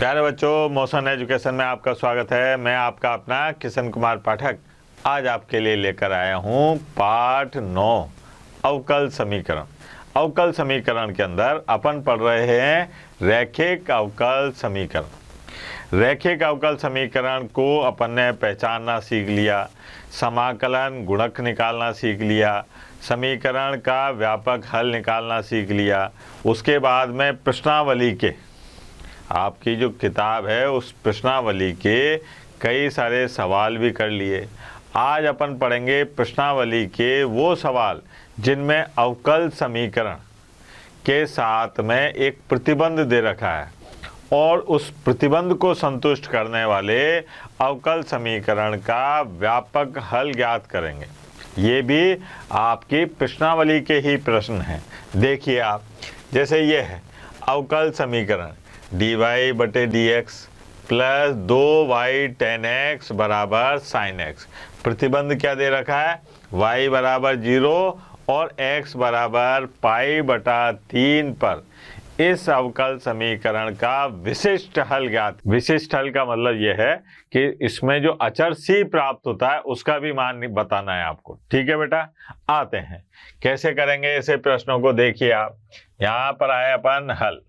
प्यारे बच्चों, motion education में आपका स्वागत है। मैं आपका अपना किशन कुमार पाठक आज आपके लिए लेकर आया हूँ पाठ 9 अवकल समीकरण। अवकल समीकरण के अंदर अपन पढ़ रहे हैं रैखिक अवकल समीकरण। रैखिक अवकल समीकरण को अपन ने पहचानना सीख लिया, समाकलन गुणक निकालना सीख लिया, समीकरण का व्यापक हल निकालना सीख लिया। उसके बाद में प्रश्नावली के, आपकी जो किताब है उस प्रश्नावली के कई सारे सवाल भी कर लिए। आज अपन पढ़ेंगे प्रश्नावली के वो सवाल जिनमें अवकल समीकरण के साथ में एक प्रतिबंध दे रखा है और उस प्रतिबंध को संतुष्ट करने वाले अवकल समीकरण का व्यापक हल ज्ञात करेंगे। ये भी आपकी प्रश्नावली के ही प्रश्न हैं। देखिए आप, जैसे ये है अवकल समीकरण dy बटे dx plus 2y tan x बराबर sin x। प्रतिबंध क्या दे रखा है? y बराबर 0 और x बराबर पाई बटा 3 पर इस अवकल समीकरण का विशिष्ट हल ज्ञात। विशिष्ट हल का मतलब यह है कि इसमें जो अचर c प्राप्त होता है उसका भी मान बताना है आपको। ठीक है बेटा, आते हैं कैसे करेंगे ऐसे प्रश्नों को। देखिए आप, यहाँ पर आए अपन हल।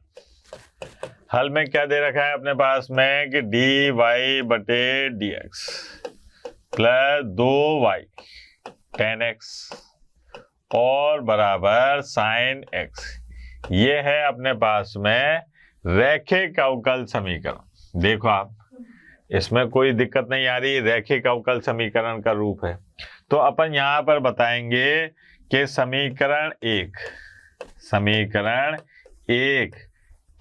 हल में क्या दे रखा है अपने पास में कि dy बटे dx plus 2y tan x और बराबर sin x। ये है अपने पास में रैखिक अवकल समीकरण। देखो आप, इसमें कोई दिक्कत नहीं आ रही, रैखिक अवकल समीकरण का रूप है। तो अपन यहाँ पर बताएंगे कि समीकरण एक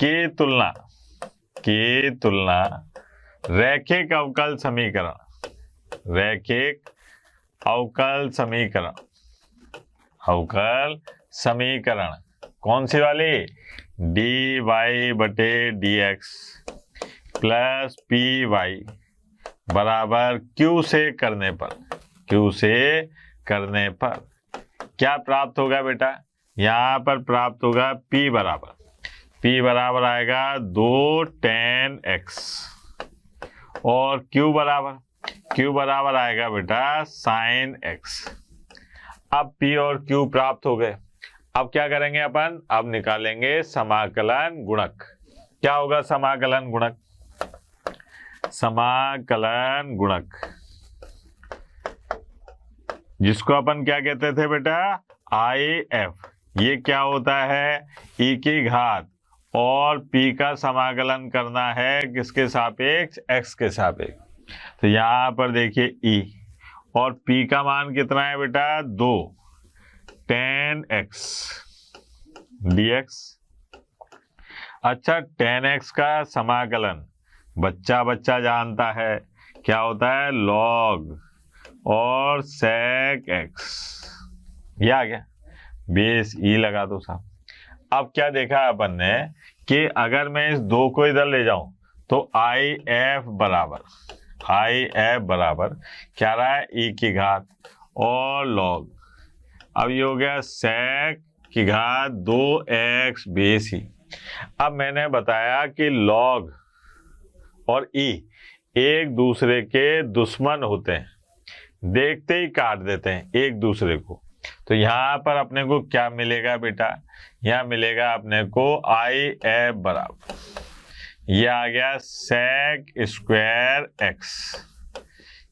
की तुलना रैखिक अवकल समीकरण कौन सी वाली? dy बटे dx प्लस py बराबर q से करने पर क्या प्राप्त होगा बेटा? यहाँ पर प्राप्त होगा p बराबर आएगा 2 tan x और q बराबर आएगा बेटा sin x। अब p और q प्राप्त हो गए। अब क्या करेंगे अपन? अब निकालेंगे समाकलन गुणक। क्या होगा समाकलन गुणक? समाकलन गुणक जिसको अपन क्या कहते थे बेटा? IF। ये क्या होता है? e की घात और p का समाकलन करना है किसके सापेक्ष? x के सापेक्ष। तो यहाँ पर देखिए e और p का मान कितना है बेटा? 2 tan x dx। अच्छा, tan x का समाकलन बच्चा जानता है क्या होता है? log और sec x। ये आ गया, बेस e लगा दो साहब। अब क्या देखा अपन ने कि अगर मैं इस 2 को इधर ले जाऊं तो IF बराबर क्या रहा है? e की घात और log। अब ये हो गया sec की घात 2x बेस e। अब मैंने बताया कि log और e एक दूसरे के दुश्मन होते हैं, देखते ही काट देते हैं एक दूसरे को। तो यहाँ पर अपने को क्या मिलेगा बेटा? यहाँ मिलेगा अपने को IF बराबर, ये आ गया sec स्क्वायर x।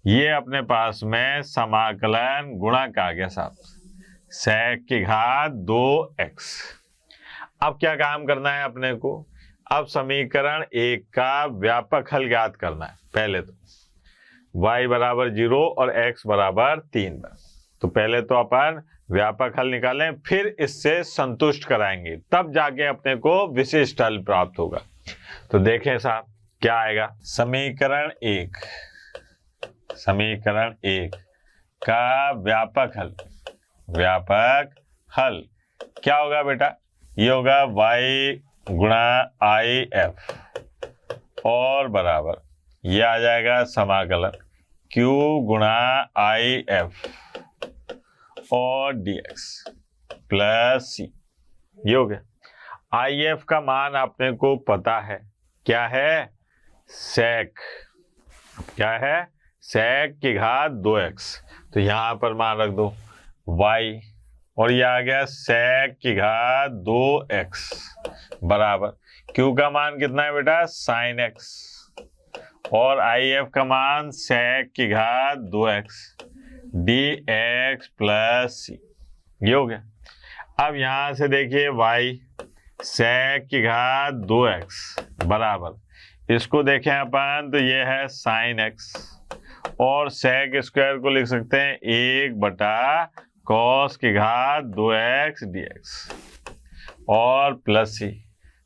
ये अपने पास में समाकलन गुणक आ गया साहब, sec की घात 2x। अब क्या काम करना है अपने को? अब समीकरण 1 का व्यापक हल ज्ञात करना है। पहले तो y बराबर 0 और x बराबर 3। तो पहले तो अपन व्यापक हल निकालें, फिर इससे संतुष्ट कराएंगे, तब जाके अपने को विशिष्ट हल प्राप्त होगा। तो देखें साहब क्या आएगा। समीकरण एक का व्यापक हल क्या होगा बेटा? ये होगा y गुणा IF और बराबर ये आ जाएगा समाकलन q गुणा IF और dx प्लस c। ये हो गया। IF का मान आपने को पता है क्या है? sec, क्या है, sec की घात 2x, तो यहां पर मान रख दो y, और ये आ गया sec की घात 2x बराबर q का मान कितना है बेटा, sin x, और if का मान sec की घात 2x dx प्लस c, ये हो गया। अब यहां से देखिए y sec की घात 2x बराबर, इसको देखें अपन तो ये है sin x, और sec स्क्वायर को लिख सकते हैं 1 बटा cos की घात 2x dx, और प्लस c,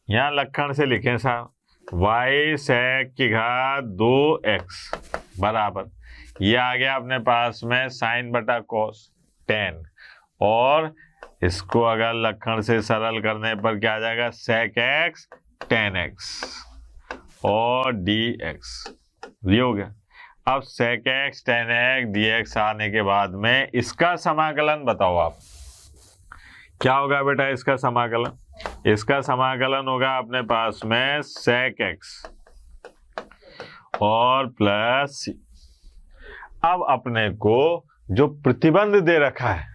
यहाँ लक्षण से लिखें साहब y sec की घात 2x बराबर, ये आ गया अपने पास में sin बटा cos tan, और इसको अगर लक्षण से सरल करने पर क्या आ जाएगा, sec x tan x और dx, ये हो गया। अब sec x tan x dx आने के बाद में इसका समाकलन बताओ आप, क्या होगा बेटा इसका समाकलन, इसका समाकलन होगा अपने पास में sec x और प्लस c। अब अपने को जो प्रतिबंध दे रखा है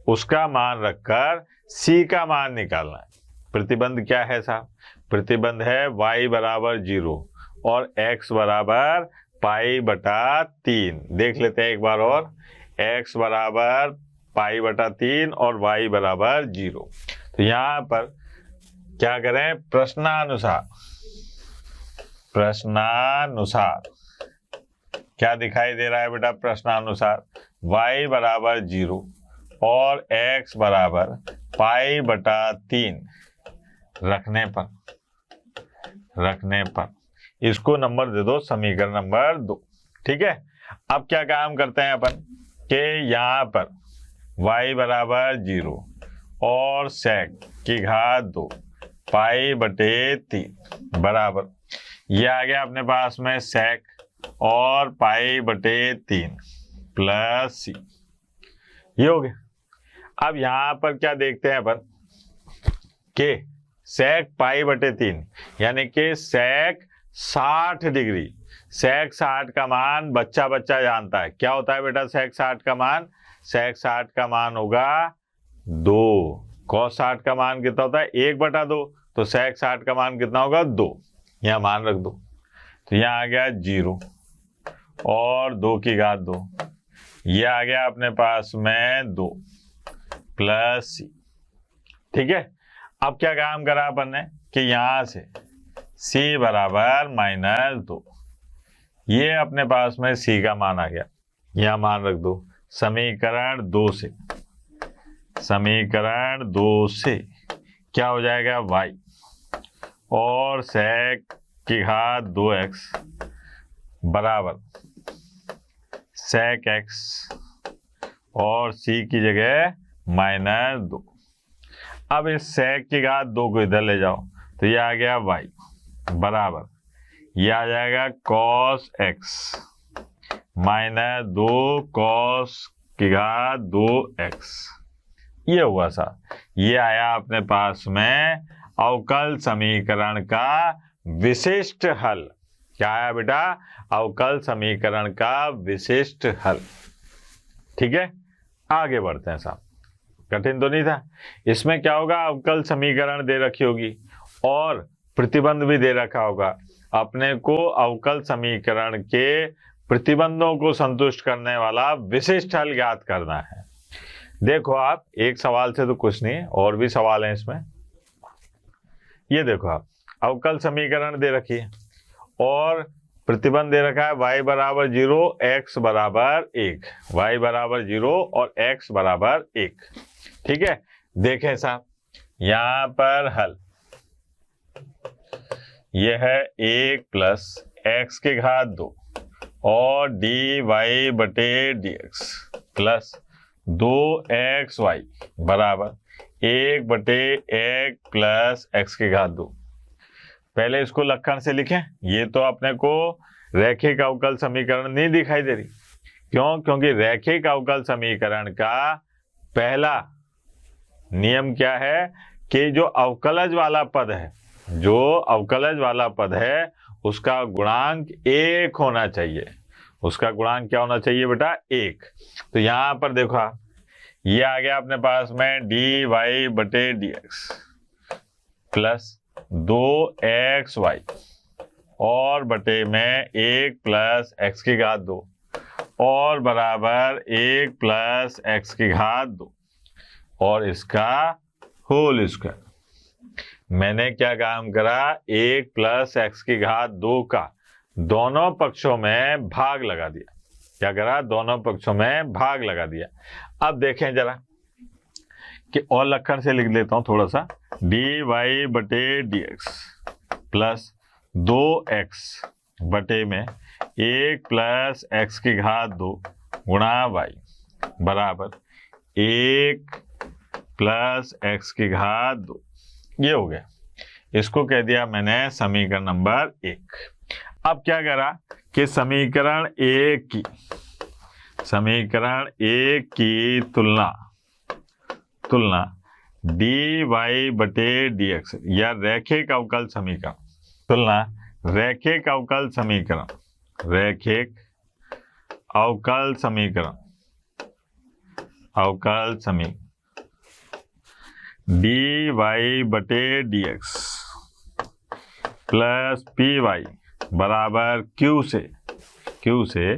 उसका मान रखकर c का मान निकालना है। प्रतिबंध क्या है साहब, प्रतिबंध है y बराबर 0 और x बराबर पाई बटा 3, देख लेते हैं एक बार और, x बराबर पाई बटा 3 और y बराबर 0। तो यहाँ पर क्या करें, प्रश्नानुसार, प्रश्नानुसार क्या दिखाई दे रहा है बेटा, प्रश्नानुसार y बराबर 0 और x बराबर पाई बटा 3 रखने पर इसको नंबर दे दो समीकरण नंबर 2, ठीक है। अब क्या काम करते हैं अपन कि यहाँ पर y बराबर 0 और sec की घात 2 पाई बटे 3 बराबर, ये आ गया अपने पास में sec और पाई बटे 3 प्लस c, ये हो गया। अब यहाँ पर क्या देखते हैं अपन कि sec पाई बटे 3 यानी कि sec 60 डिग्री, sec 60 का मान बच्चा बच्चा जानता है, क्या होता है बेटा sec 60 का मान, sec 60 का मान होगा 2, cos 60 का मान कितना होता है 1 बटा 2, तो sec 60 का मान कितना होगा 2, यहाँ मान रख दो, तो यहाँ आ गया 0 और 2 की घात 2, ये आ गया अपने पास में 2 प्लस c, ठीक है। अब क्या काम करा अपन ने कि यहां से c बराबर -2, ये अपने पास में c का मान आ गया, यहां मान रख दो, समीकरण 2 से, समीकरण 2 से क्या हो जाएगा y और sec की घात 2x बराबर sec x और c की जगह -2। अब इस sec की घात 2 को इधर ले जाओ तो ये आ गया y बराबर, ये आ जाएगा cos x -2 cos की घात 2x, ये हुआ सा, ये आया अपने पास में अवकल समीकरण का विशिष्ट हल। क्या आया बेटा, अवकल समीकरण का विशिष्ट हल, ठीक है। आगे बढ़ते हैं साहब, कठिन तो नहीं था। इसमें क्या होगा, अवकल समीकरण दे रखी होगी और प्रतिबंध भी दे रखा होगा, अपने को अवकल समीकरण के प्रतिबंधों को संतुष्ट करने वाला विशिष्ट हल ज्ञात करना है। देखो आप, एक सवाल से तो कुछ नहीं, और भी सवाल हैं इसमें। ये देखो आप, अवकल समीकरण दे रखी है और प्रतिबंध दे रखा है y बराबर 0 x बराबर 1, y बराबर 0 और x बराबर 1, ठीक है। देखें साहब, यहां पर हल यह है 1 प्लस x की घात 2 और dy बटे dx प्लस 2xy बराबर 1 बटे 1 प्लस x की घात 2। पहले इसको लक्षण से लिखें, ये तो अपने को रैखिक अवकल समीकरण नहीं दिखाई दे रही, क्यों, क्योंकि रैखिक अवकल समीकरण का पहला नियम क्या है कि जो अवकलज वाला पद है, जो अवकलज वाला पद है उसका गुणांक 1 होना चाहिए। उसका गुणांक क्या होना चाहिए बेटा? 1। तो यहां पर देखो आप, ये आ गया अपने पास में dy/dx प्लस 2xy और बटे में 1 प्लस x की घात 2 और बराबर 1 प्लस x की घात 2 और इसका होल स्क्वायर। मैंने क्या काम करा? 1 प्लस x की घात 2 का दोनों पक्षों में भाग लगा दिया। क्या करा? दोनों पक्षों में भाग लगा दिया। अब देखें जरा कि और लक्षण से लिख लेता हूं थोड़ा सा। dy/dx प्लस 2x बटे में 1 प्लस x की घात 2 गुणा y बराबर 1 प्लस x की घात 2। ये हो गया। इसको कह दिया मैंने समीकरण नंबर 1। अब क्या करा कि समीकरण 1 की तुलना dy/dx या रैखिक अवकल समीकरण, तुलना रैखिक अवकल समीकरण dy/dx प्लस py बराबर q से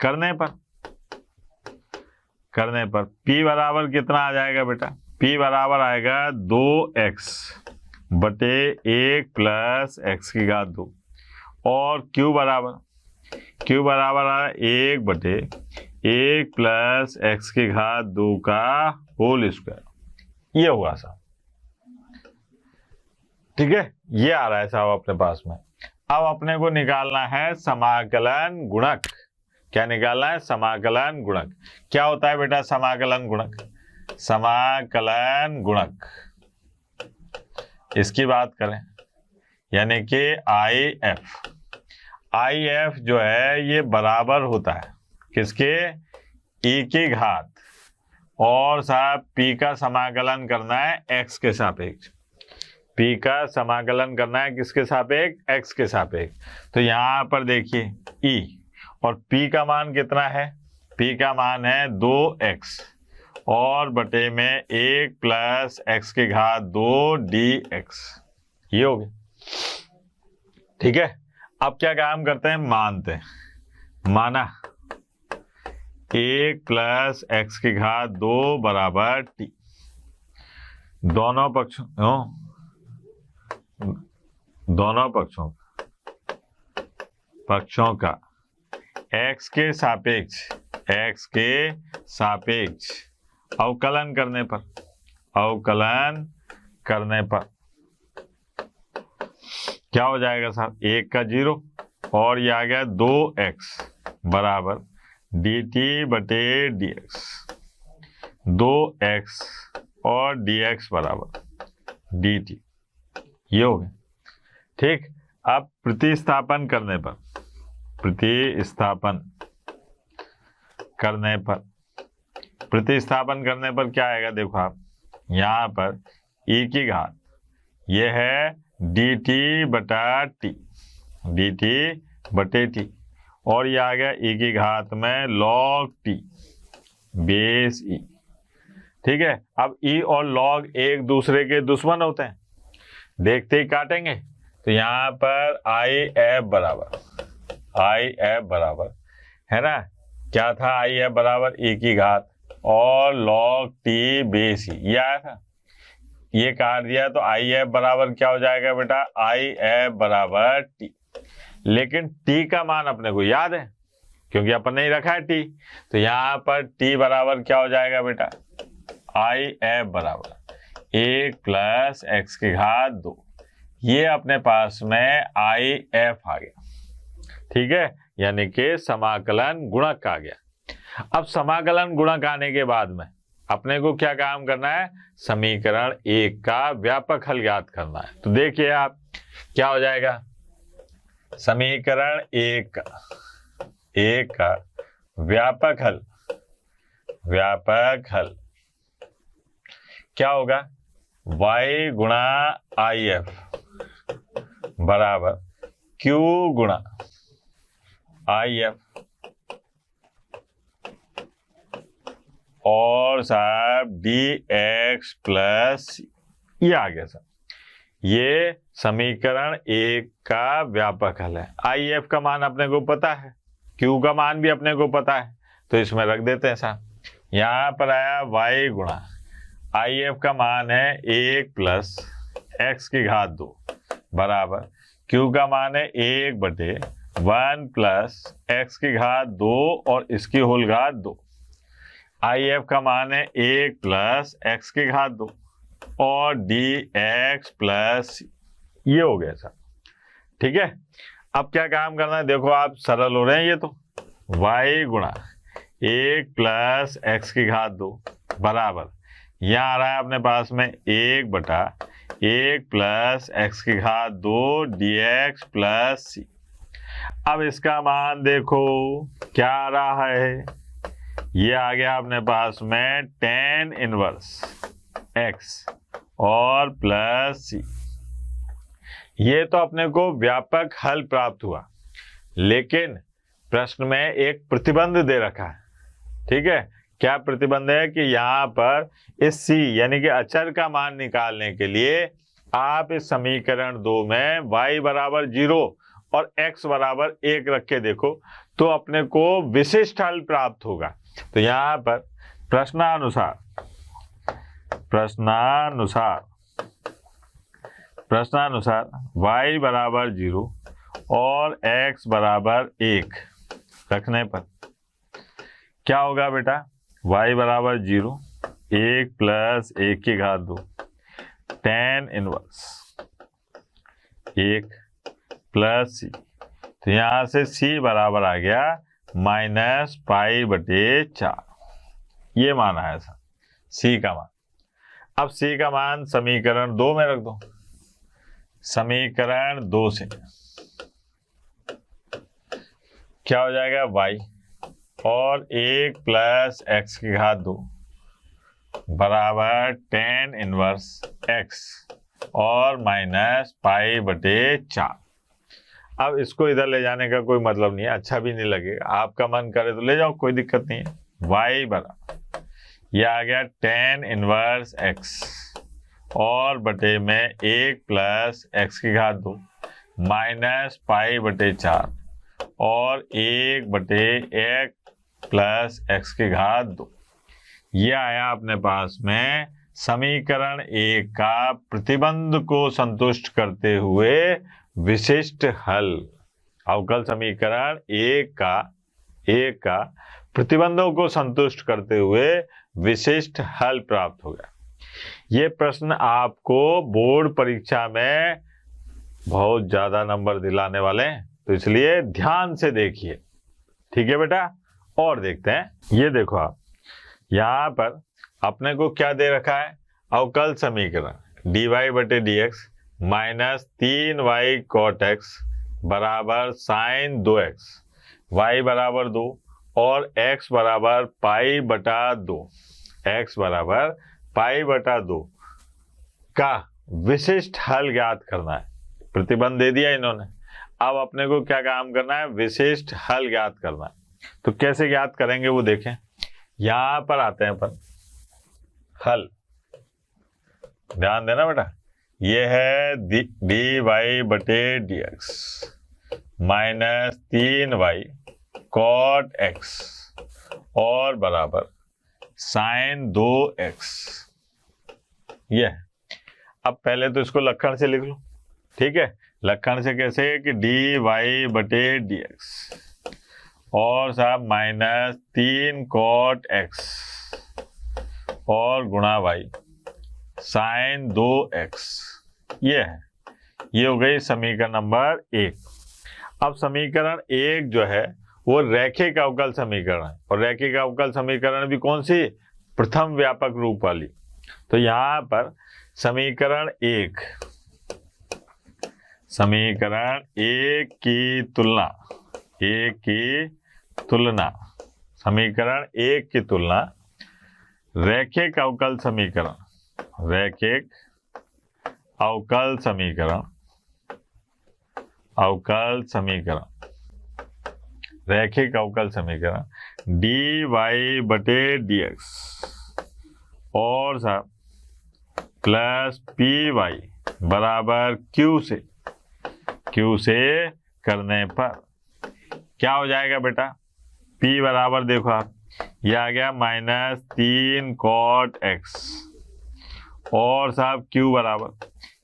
करने पर p बराबर कितना आ जाएगा बेटा? p बराबर आएगा 2x बटे 1 प्लस x की घात 2 और q बराबर आ 1 बटे 1 प्लस x की घात 2 का होल स्क्वायर। ये होगा साहब, ठीक है। ये आ रहा है साहब अपने पास में। अब अपने को निकालना है समाकलन गुणक। क्या निकालना है? समाकलन गुणक। क्या होता है बेटा समाकलन गुणक? समाकलन गुणक इसकी बात करें यानी कि IF जो है ये बराबर होता है किसके? e की घात और साहब p का समाकलन करना है x के सापेक्ष। p का समाकलन करना है किसके सापेक्ष? x के सापेक्ष। तो यहां पर देखिए e और p का मान कितना है? p का मान है 2x और बटे में 1 प्लस x की घात 2 dx। ये हो गया, ठीक है। अब क्या काम करते हैं? मानते हैं। माना 1 प्लस x की घात 2 बराबर t। दोनों पक्षों का x के सापेक्ष अवकलन करने पर क्या हो जाएगा साहब? 1 का 0 और ये आ गया 2x बराबर dt बटे dx। 2x और dx बराबर dt। ये हो गया, ठीक। अब प्रतिस्थापन करने पर क्या आएगा? देखो आप यहाँ पर e की घात ये है dt बटे t और ये आ गया e की घात में log t बेस e, ठीक है। अब e और log एक दूसरे के दुश्मन होते हैं, देखते ही काटेंगे। तो यहाँ पर IF बराबर है ना, क्या था? IF बराबर e की घात और log t बेस e, ये आया था। ये काट दिया तो IF बराबर क्या हो जाएगा बेटा? IF बराबर t। लेकिन t का मान अपने को याद है क्योंकि अपन ने ही रखा है t। तो यहाँ पर t बराबर क्या हो जाएगा बेटा? IF बराबर 1 प्लस x की घात 2। ये अपने पास में IF आ गया, ठीक है। यानी कि समाकलन गुणक आ गया। अब समाकलन गुणक आने के बाद में अपने को क्या काम करना है? समीकरण 1 का व्यापक हल ज्ञात करना है। तो देखिए आप क्या हो जाएगा? समीकरण 1 का व्यापक हल क्या होगा? y गुणा IF बराबर क्यू गुणा आई एफ, और साहब डी एक्स प्लस, ये आ गया सर। ये समीकरण एक का व्यापक हल है। आई एफ का मान अपने को पता है, क्यू का मान भी अपने को पता है, तो इसमें रख देते हैं साहब। यहाँ पर आया वाई गुणा आई एफ का मान है 1 प्लस एक्स की घात 2 बराबर क्यू का मान है 1/1 प्लस एक्स की घात 2 और इसकी होल घात 2। आई एफ का मान है 1 प्लस एक्स की घात 2 और डी एक्स प्लस, ये हो गया सर। ठीक है, अब क्या काम करना है, देखो आप सरल हो रहे हैं ये तो। y गुणा 1 प्लस एक्स की घात 2 बराबर, यहाँ आ रहा है अपने पास में 1/1 प्लस एक्स की घात 2 डी एक्स प्लस सी। अब इसका मान देखो क्या आ रहा है, ये आ गया अपने पास में tan इनवर्स x और प्लस सी। ये तो अपने को व्यापक हल प्राप्त हुआ, लेकिन प्रश्न में एक प्रतिबंध दे रखा है। ठीक है, क्या प्रतिबंध है कि यहाँ पर इस c यानी कि अचर का मान निकालने के लिए आप इस समीकरण 2 में y बराबर 0 और x बराबर 1 रख के देखो तो अपने को विशिष्ट हल प्राप्त होगा। तो यहाँ पर प्रश्नानुसार y बराबर 0 और x बराबर 1 रखने पर क्या होगा बेटा, y बराबर 0 1 प्लस 1 की घात 2 tan इनवर्स 1 प्लस सी। तो यहाँ से c बराबर आ गया -π/4। ये मान आया था c का मान। अब c का मान समीकरण 2 में रख दो। समीकरण 2 से क्या हो जाएगा, y और 1 प्लस एक्स की घात 2 बराबर tan इनवर्स x और -π/4। अब इसको इधर ले जाने का कोई मतलब नहीं है, अच्छा भी नहीं लगेगा। आपका मन करे तो ले जाओ, कोई दिक्कत नहीं है। y बराबर, ये आ गया tan इनवर्स x और बटे में 1 प्लस एक्स की घात 2 -π/4 और 1/1 प्लस एक्स की घात 2। ये आया अपने पास में समीकरण 1 का प्रतिबंध को संतुष्ट करते हुए विशिष्ट हल। अवकल समीकरण 1 का प्रतिबंधों को संतुष्ट करते हुए विशिष्ट हल प्राप्त होगा। ये प्रश्न आपको बोर्ड परीक्षा में बहुत ज्यादा नंबर दिलाने वाले हैं, तो इसलिए ध्यान से देखिए। ठीक है बेटा, और देखते हैं। ये देखो आप, यहाँ पर अपने को क्या दे रखा है, अवकल समीकरण dy/dx -3y cot x बराबर sin 2x, y बराबर 2 और x बराबर π/2, x बराबर π/2 का विशिष्ट हल ज्ञात करना है। प्रतिबंध दे दिया इन्होंने, अब अपने को क्या काम करना है, विशिष्ट हल ज्ञात करना है। तो कैसे ज्ञात करेंगे वो देखें। यहां पर आते हैं अपन हल, ध्यान देना बेटा। ये है dy/dx -3y cot x और बराबर sin 2x। ये है। अब पहले तो इसको लक्षण से लिख लो। ठीक है, लक्षण से कैसे कि dy/dx और साहब -3 cot x और गुणा y sin 2x। ये है, ये हो गई समीकरण नंबर 1। अब समीकरण 1 जो है वो रैखिक अवकल समीकरण है, और रैखिक अवकल समीकरण भी कौन सी, प्रथम व्यापक रूप वाली। तो यहाँ पर समीकरण 1 की तुलना समीकरण 1 की तुलना रैखिक अवकल अवकल समीकरण, रैखिक अवकल समीकरण डी वाई बटे डी एक्स और साहब प्लस पी वाई बराबर क्यू से करने पर क्या हो जाएगा बेटा? P बराबर देखो आप, ये आ गया -3 cot x और साहब Q बराबर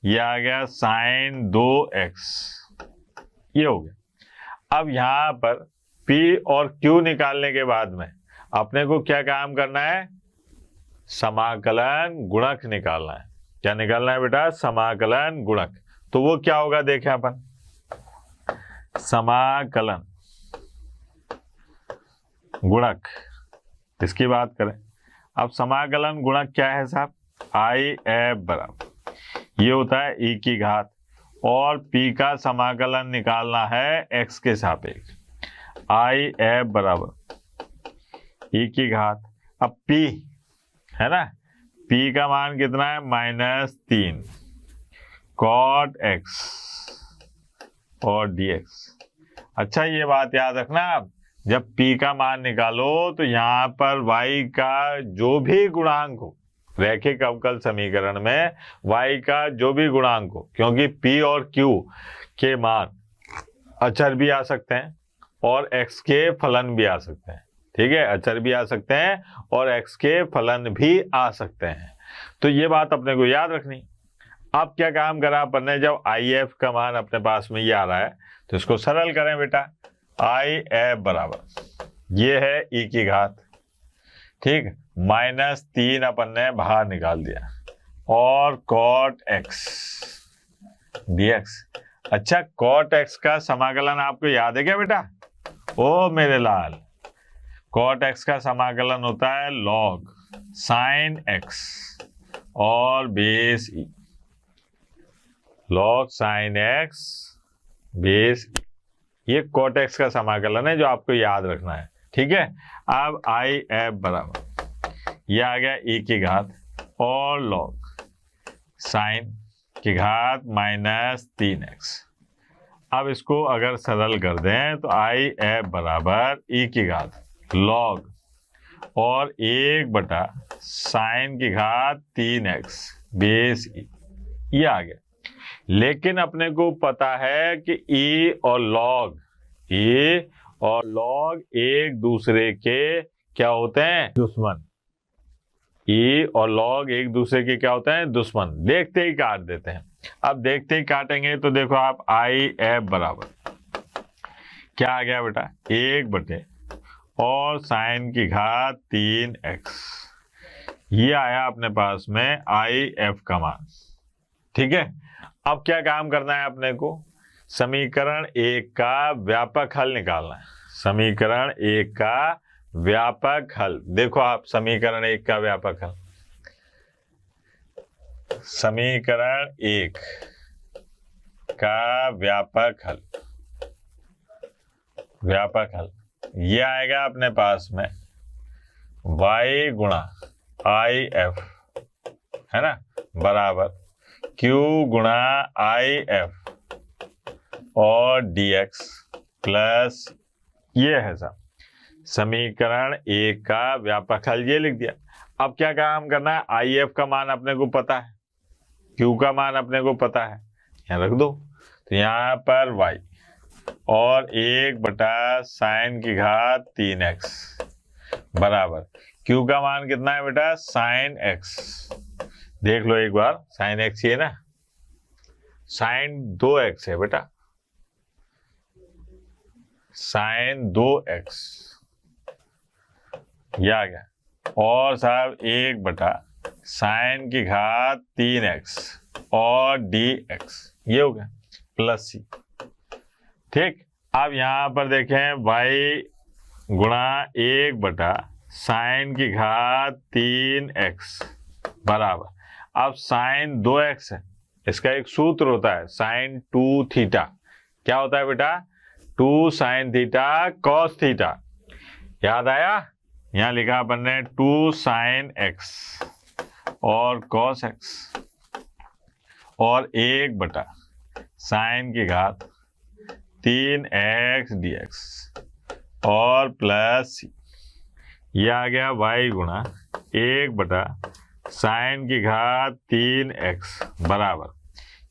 ये आ गया sin 2x, ये हो गया। अब यहाँ पर P और Q निकालने के बाद में अपने को क्या काम करना है? समाकलन गुणक निकालना है। क्या निकालना है बेटा? समाकलन गुणक। तो वो क्या होगा देखें अपन, समाकलन गुणक, इसकी बात करें। अब समाकलन गुणक क्या है साहब? IF बराबर ये होता है e की घात और p का समाकलन निकालना है x के सापेक्ष। IF बराबर e की घात, अब p है ना, p का मान कितना है? -3 cot x और dx। अच्छा ये बात याद रखना, आप जब p का मान निकालो तो यहाँ पर y का जो भी गुणांक हो, रैखिक अवकल समीकरण में y का जो भी गुणांक हो, क्योंकि p और q के मान अचर भी आ सकते हैं और x के फलन भी आ सकते हैं। ठीक है, अचर भी आ सकते हैं और x के फलन भी आ सकते हैं। तो ये बात अपने को याद रखनी। अब क्या काम करा अपन ने, जब IF का मान अपने पास में ये आ रहा है तो इसको सरल करें बेटा। IF बराबर ये है e की घात, ठीक, -3 अपन ने बाहर निकाल दिया और cot x dx। अच्छा, cot x का समाकलन आपको याद है क्या बेटा? ओ मेरे लाल, cot x का समाकलन होता है log sin x और base e, log sin x base e। ये cot x का समाकलन है जो आपको याद रखना है। ठीक है, अब IF बराबर ये आ गया e की घात और log sin की घात -3x। अब इसको अगर सरल कर दें तो IF बराबर e की घात log और 1/sin की घात 3x बेस e, ये आ गया। लेकिन अपने को पता है कि e और log एक दूसरे के क्या होते हैं? दुश्मन। e और log एक दूसरे के क्या होते हैं? दुश्मन। देखते ही काट देते हैं। अब देखते ही काटेंगे तो देखो आप, IF बराबर क्या आ गया बेटा? 1 और sin की घात 3x, ये आया अपने पास में IF का मान। ठीक है, अब क्या काम करना है अपने को? समीकरण 1 का व्यापक हल निकालना है। समीकरण 1 का व्यापक हल देखो आप, समीकरण 1 का व्यापक हल, समीकरण 1 का व्यापक हल, व्यापक हल ये आएगा अपने पास में y गुणा IF है ना, बराबर q गुणा IF और dx प्लस ये है साहब समीकरण 1 का व्यापक हल, ये लिख दिया। अब क्या काम करना है? IF का मान अपने को पता है, Q का मान अपने को पता है, यहाँ रख दो। तो यहाँ पर y और 1/sin की घात 3x बराबर Q का मान कितना है बेटा? sin x। देख लो एक बार, sin x ये ना, sin 2x है बेटा, sin 2x ये आ गया और साहब 1/sin की घात 3x और dx, ये हो गया प्लस c। ठीक, अब यहां पर देखें y गुणा 1/sin की घात 3x बराबर, अब sin 2x है, इसका एक सूत्र होता है sin 2 थीटा। क्या होता है बेटा? 2 sin थीटा cos थीटा। याद आया? यहाँ लिखा अपन ने 2 sin x और cos x और 1/sin की घात 3x dx और प्लस ये आ गया y गुणा 1/sin3x बराबर,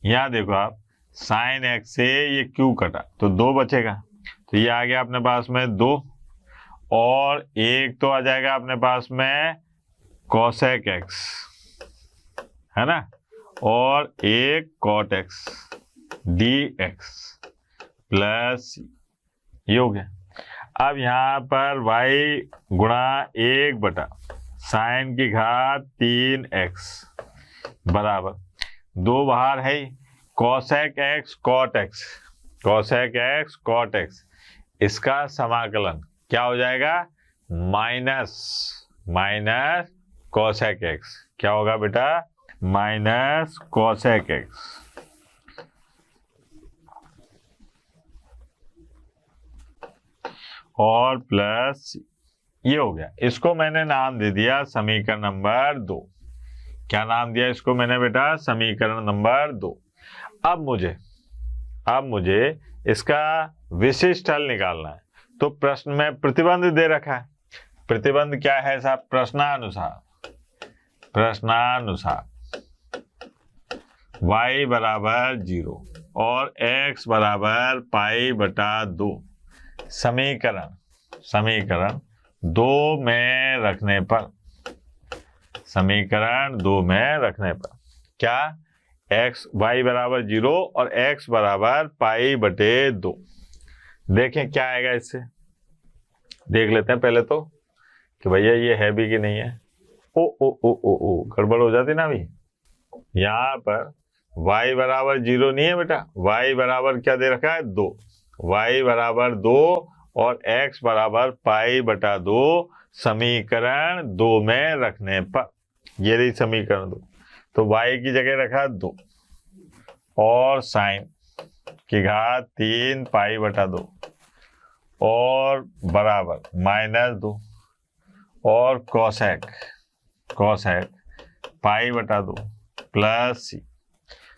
यहाँ देखो आप sin x से ये q कटा तो 2 बचेगा, तो ये आ गया अपने पास में 2 और एक तो आ जाएगा अपने पास में cosec x, है ना, और एक cot x dx प्लस ये हो गया। अब यहाँ पर y गुणा 1/sin3x बराबर 2 बाहर है ही, cosec x cot x, cosec x cot x, इसका समाकलन क्या हो जाएगा, माइनस cosec x, क्या होगा बेटा, माइनस cosec x और प्लस ये हो गया। इसको मैंने नाम दे दिया समीकरण नंबर 2। क्या नाम दिया इसको मैंने बेटा, समीकरण नंबर 2। अब मुझे इसका विशिष्ट हल निकालना है। तो प्रश्न में प्रतिबंध दे रखा है। प्रतिबंध क्या है साहब, प्रश्नानुसार y बराबर 0 और x बराबर π/2 समीकरण 2 में रखने पर क्या y बराबर 0 और x बराबर π/2, देखें क्या आएगा। इससे देख लेते हैं पहले तो कि भैया ये है भी कि नहीं है। ओ गड़बड़ हो जाती ना अभी। यहाँ पर y बराबर 0 नहीं है बेटा, y बराबर क्या दे रखा है, 2, y बराबर 2 और x बराबर π/2 समीकरण 2 में रखने पर, ये रही समीकरण 2, तो y की जगह रखा 2 और sin की घात 3 π/2 और बराबर -2 और cosec π/2 प्लस c,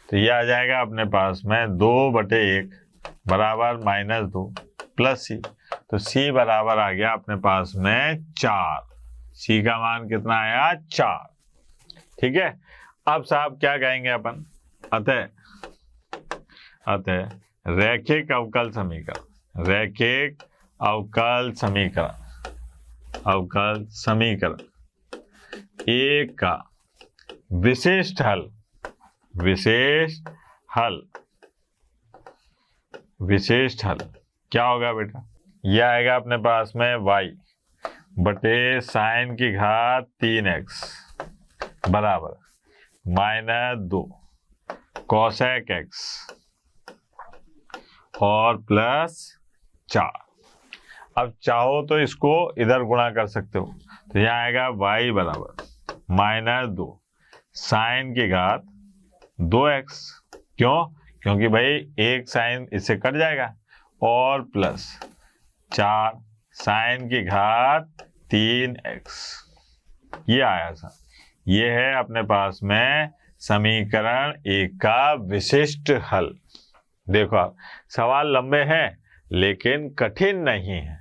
तो ये आ जाएगा अपने पास में 2/1 बराबर -2 प्लस c, तो c बराबर आ गया अपने पास में 4। c का मान कितना आया, 4। ठीक है। अब साहब क्या कहेंगे अपन, अतः रैखिक अवकल समीकरण एक का विशिष्ट हल क्या होगा बेटा, यह आएगा अपने पास में y बटे sin की घात 3x बराबर -2 cosec x और प्लस 4। अब चाहो तो इसको इधर गुणा कर सकते हो, तो यहाँ आएगा y बराबर -2 sin की घात 2x, क्योंकि भाई एक साइन इससे कट जाएगा, और प्लस 4 sin की घात 3x। ये आया था, ये है अपने पास में समीकरण 1 का विशिष्ट हल। देखो आप, सवाल लंबे हैं लेकिन कठिन नहीं है।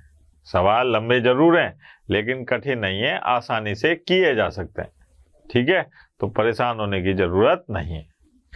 सवाल लंबे जरूर हैं लेकिन कठिन नहीं है, आसानी से किए जा सकते हैं। ठीक है, तो परेशान होने की जरूरत नहीं है।